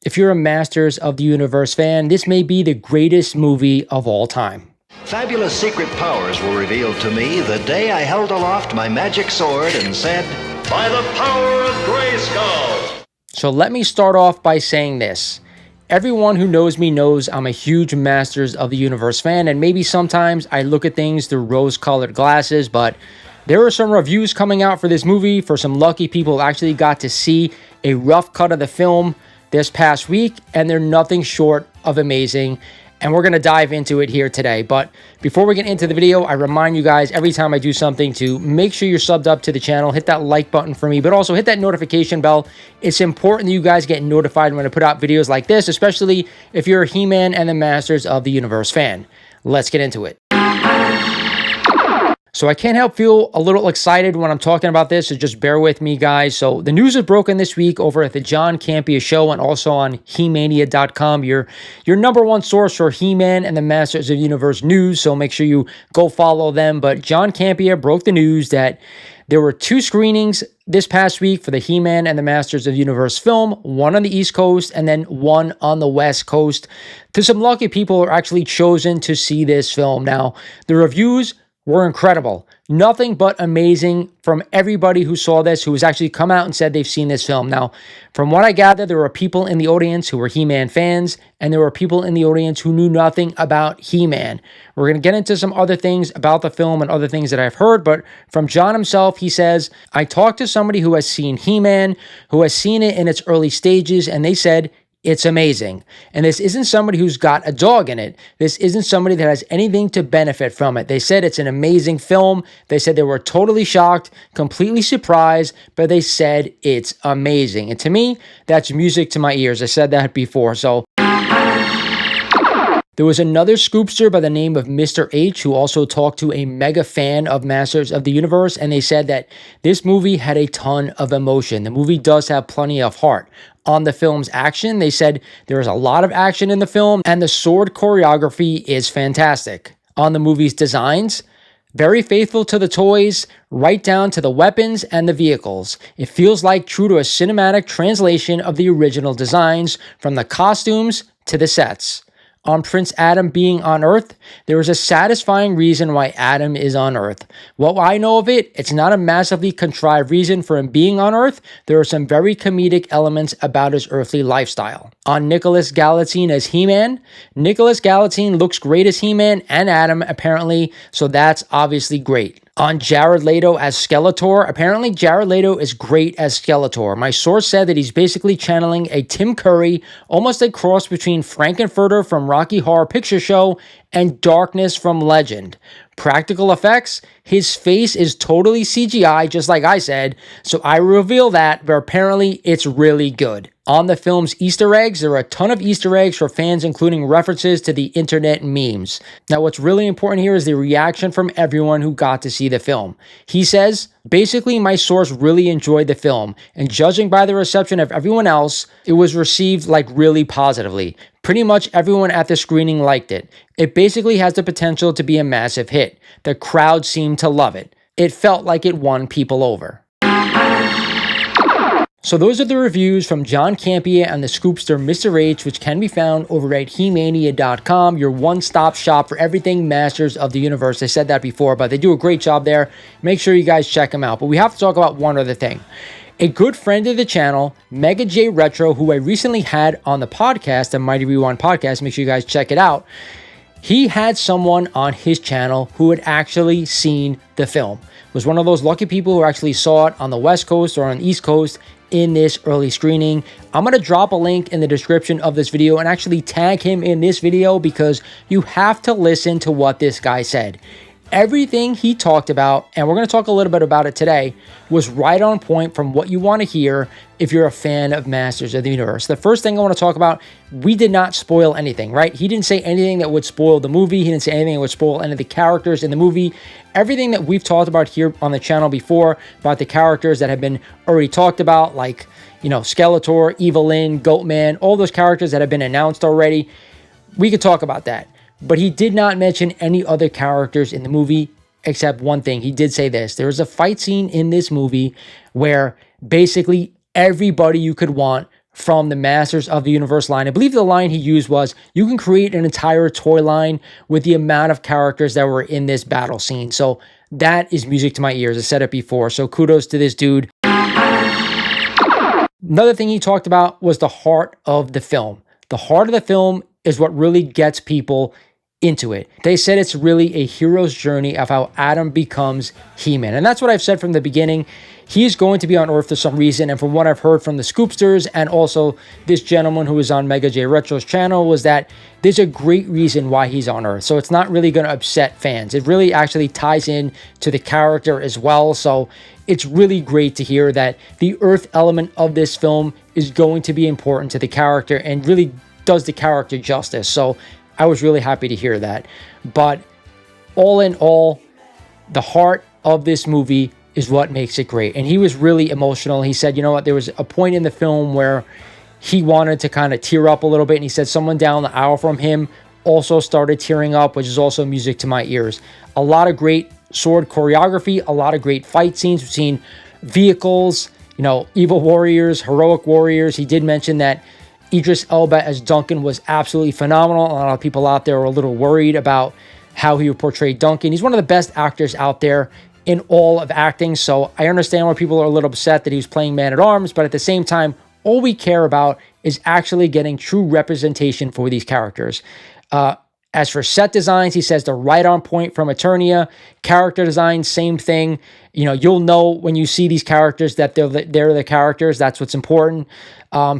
If you're a Masters of the Universe fan, this may be the greatest movie of all time. Fabulous secret powers were revealed to me the day I held aloft my magic sword and said, "By the power of Grayskull." So let me start off by saying this. Everyone who knows me knows I'm a huge Masters of the Universe fan, and maybe sometimes I look at things through rose-colored glasses, but there are some reviews coming out for this movie for some lucky people who actually got to see a rough cut of the film this past week, and they're nothing short of amazing, and we're going to dive into it here today. But before we get into the video, I remind you guys every time I do something to make sure you're subbed up to the channel, hit that like button for me, but also hit that notification bell. It's important that you guys get notified when I put out videos like this, especially if you're a He-Man and the Masters of the Universe fan. Let's get into it. So I can't help feel a little excited when I'm talking about this, so just bear with me, guys. So the news is broken this week over at the John Campea Show and also on He-Mania.com, your number one source for He-Man and the Masters of the Universe news, so make sure you go follow them. But John Campea broke the news that there were 2 screenings this past week for the He-Man and the Masters of the Universe film, one on the East Coast and then one on the West Coast. To some lucky people who are actually chosen to see this film. Now, the reviews were incredible. Nothing but amazing from everybody who saw this, who has actually come out and said they've seen this film. Now, from what I gather, there were people in the audience who were He-Man fans, and there were people in the audience who knew nothing about He-Man. We're going to get into some other things about the film and other things that I've heard, but from John himself, he says, "I talked to somebody who has seen He-Man, who has seen it in its early stages, and they said, it's amazing." And this isn't somebody who's got a dog in it. This isn't somebody that has anything to benefit from it. They said it's an amazing film. They said they were totally shocked, completely surprised, but they said it's amazing. And to me, that's music to my ears. I said that before. So there was another scoopster by the name of Mr. H who also talked to a mega fan of Masters of the Universe, and they said that this movie had a ton of emotion. The movie does have plenty of heart. On the film's action, they said there is a lot of action in the film, and the sword choreography is fantastic. On the movie's designs, very faithful to the toys, right down to the weapons and the vehicles. It feels like true to a cinematic translation of the original designs, from the costumes to the sets. On Prince Adam being on Earth, there is a satisfying reason why Adam is on Earth. What I know of it, it's not a massively contrived reason for him being on Earth. There are some very comedic elements about his earthly lifestyle. On Nicholas Galitzine as He-Man, Nicholas Galitzine looks great as He-Man and Adam, apparently, so that's obviously great. On Jared Leto as Skeletor, apparently Jared Leto is great as Skeletor. My source said that he's basically channeling a Tim Curry, almost a cross between Frankenfurter from Rocky Horror Picture Show and Darkness from Legend. Practical effects, his face is totally CGI, just like I said, so I reveal that, but apparently it's really good. On the film's Easter eggs, there are a ton of Easter eggs for fans, including references to the internet memes. Now, what's really important here is the reaction from everyone who got to see the film. He says, "Basically, my source really enjoyed the film, and judging by the reception of everyone else, it was received really positively. Pretty much everyone at the screening liked it. It basically has the potential to be a massive hit. The crowd seemed to love it. It felt like it won people over." So those are the reviews from John Campea and the scoopster Mr. H, which can be found over at He-Mania.com, your one-stop shop for everything Masters of the Universe. I said that before, but they do a great job there. Make sure you guys check them out. But we have to talk about one other thing. A good friend of the channel, Mega J Retro, who I recently had on the podcast, the Mighty Rewind podcast, make sure you guys check it out. He had someone on his channel who had actually seen the film. Was one of those lucky people who actually saw it on the West Coast or on the East Coast in this early screening. I'm going to drop a link in the description of this video and actually tag him in this video because you have to listen to what this guy said. Everything he talked about, and we're going to talk a little bit about it today, was right on point from what you want to hear if you're a fan of Masters of the Universe. The first thing I want to talk about, we did not spoil anything, right? He didn't say anything that would spoil the movie. He didn't say anything that would spoil any of the characters in the movie. Everything that we've talked about here on the channel before, about the characters that have been already talked about, like, Skeletor, Evil-Lyn, Goatman, all those characters that have been announced already, we could talk about that. But he did not mention any other characters in the movie except one thing. He did say this. There is a fight scene in this movie where basically everybody you could want from the Masters of the Universe line. I believe the line he used was, you can create an entire toy line with the amount of characters that were in this battle scene. So that is music to my ears. I said it before. So kudos to this dude. Another thing he talked about was the heart of the film. The heart of the film is what really gets people into it. They said it's really a hero's journey of how Adam becomes He-Man. And that's what I've said from the beginning. He's going to be on Earth for some reason. And from what I've heard from the Scoopsters and also this gentleman who was on Mega J Retro's channel was that there's a great reason why he's on Earth. So it's not really going to upset fans. It really actually ties in to the character as well. So it's really great to hear that the Earth element of this film is going to be important to the character and really does the character justice. So I was really happy to hear that. But all in all, the heart of this movie is what makes it great. And he was really emotional. He said, you know what, there was a point in the film where he wanted to kind of tear up a little bit. And he said someone down the aisle from him also started tearing up, which is also music to my ears. A lot of great sword choreography, a lot of great fight scenes. We've seen vehicles, you know, evil warriors, heroic warriors. He did mention that Idris Elba as Duncan was absolutely phenomenal. A lot of people out there were a little worried about how he would portray Duncan. He's one of the best actors out there in all of acting, so I understand why people are a little upset that he was playing Man-at-Arms, but at the same time, all we care about is actually getting true representation for these characters. As for set designs, he says they're right on point from Eternia. Character design, same thing. You know, you'll know when you see these characters that they're the characters. That's what's important.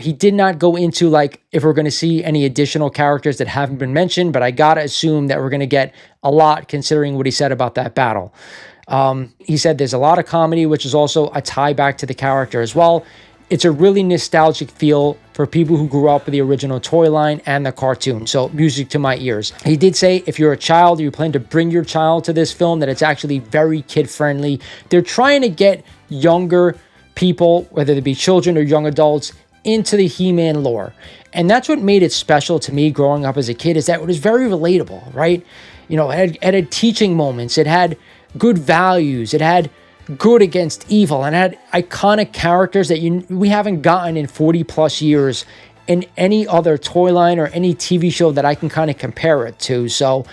He did not go into like if we're going to see any additional characters that haven't been mentioned, but I gotta assume that we're going to get a lot considering what he said about that battle. He said there's a lot of comedy, which is also a tie back to the character as well. It's a really nostalgic feel for people who grew up with the original toy line and the cartoon. So music to my ears. He did say if you're a child or you plan to bring your child to this film, that it's actually very kid friendly. They're trying to get younger people, whether they be children or young adults, into the He-Man lore. And that's what made it special to me growing up as a kid, is that it was very relatable, right? You know, it had teaching moments. It had good values. It had good against evil, and had iconic characters that we haven't gotten in 40 plus years in any other toy line or any TV show that I can kind of compare it to. So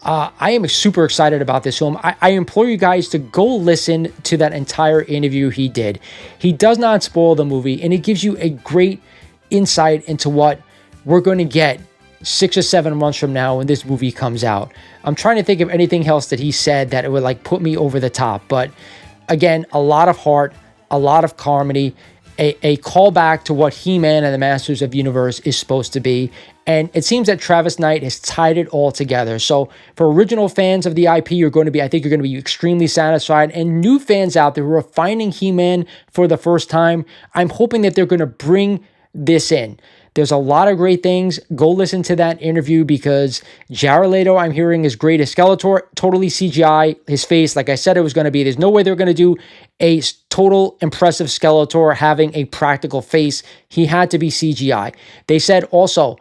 I am super excited about this film. I implore you guys to go listen to that entire interview he did. He does not spoil the movie, and it gives you a great insight into what we're going to get 6 or 7 months from now when this movie comes out. I'm trying to think of anything else that he said that it would like put me over the top, but again, a lot of heart, a lot of comedy, a callback to what He-Man and the Masters of the Universe is supposed to be. And it seems that Travis Knight has tied it all together. So for original fans of the IP, I think you're going to be extremely satisfied. And new fans out there who are finding He-Man for the first time, I'm hoping that they're going to bring this in. There's a lot of great things. Go listen to that interview because Jared Leto, I'm hearing, is great as Skeletor. Totally CGI. His face, like I said it was going to be. There's no way they're going to do a total impressive Skeletor having a practical face. He had to be CGI. They said also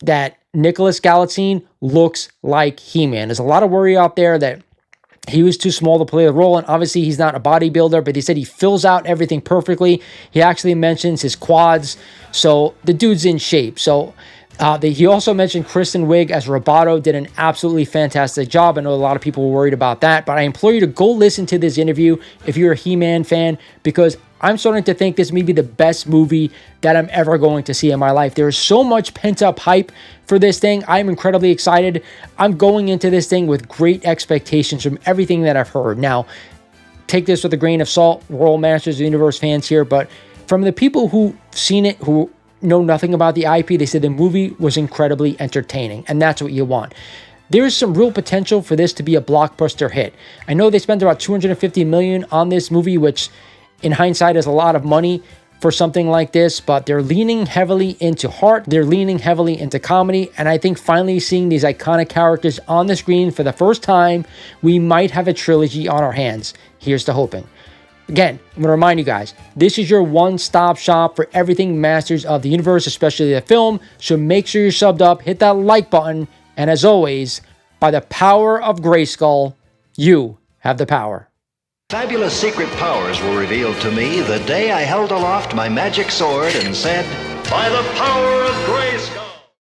that Nicholas Galitzine looks like He-Man. There's a lot of worry out there that he was too small to play the role, and obviously he's not a bodybuilder, but they said he fills out everything perfectly. He actually mentions his quads, so the dude's in shape. So he also mentioned Kristen Wiig as Roboto did an absolutely fantastic job. I know a lot of people were worried about that, but I implore you to go listen to this interview if you're a He-Man fan, because I'm starting to think this may be the best movie that I'm ever going to see in my life. There is so much pent-up hype for this thing. I'm incredibly excited. I'm going into this thing with great expectations from everything that I've heard. Now, take this with a grain of salt, Royal Masters of the Universe fans here, but from the people who've seen it, who know nothing about the IP, they said the movie was incredibly entertaining, and that's what you want. There's some real potential for this to be a blockbuster hit. I know they spent about $250 million on this movie, which in hindsight is a lot of money for something like this, but they're leaning heavily into heart. They're leaning heavily into comedy. And I think finally seeing these iconic characters on the screen for the first time, we might have a trilogy on our hands. Here's to hoping. Again, I'm going to remind you guys, this is your one-stop shop for everything Masters of the Universe, especially the film. So make sure you're subbed up, hit that like button. And as always, by the power of Grayskull, you have the power. Fabulous secret powers were revealed to me the day I held aloft my magic sword and said, By the power of Grayskull.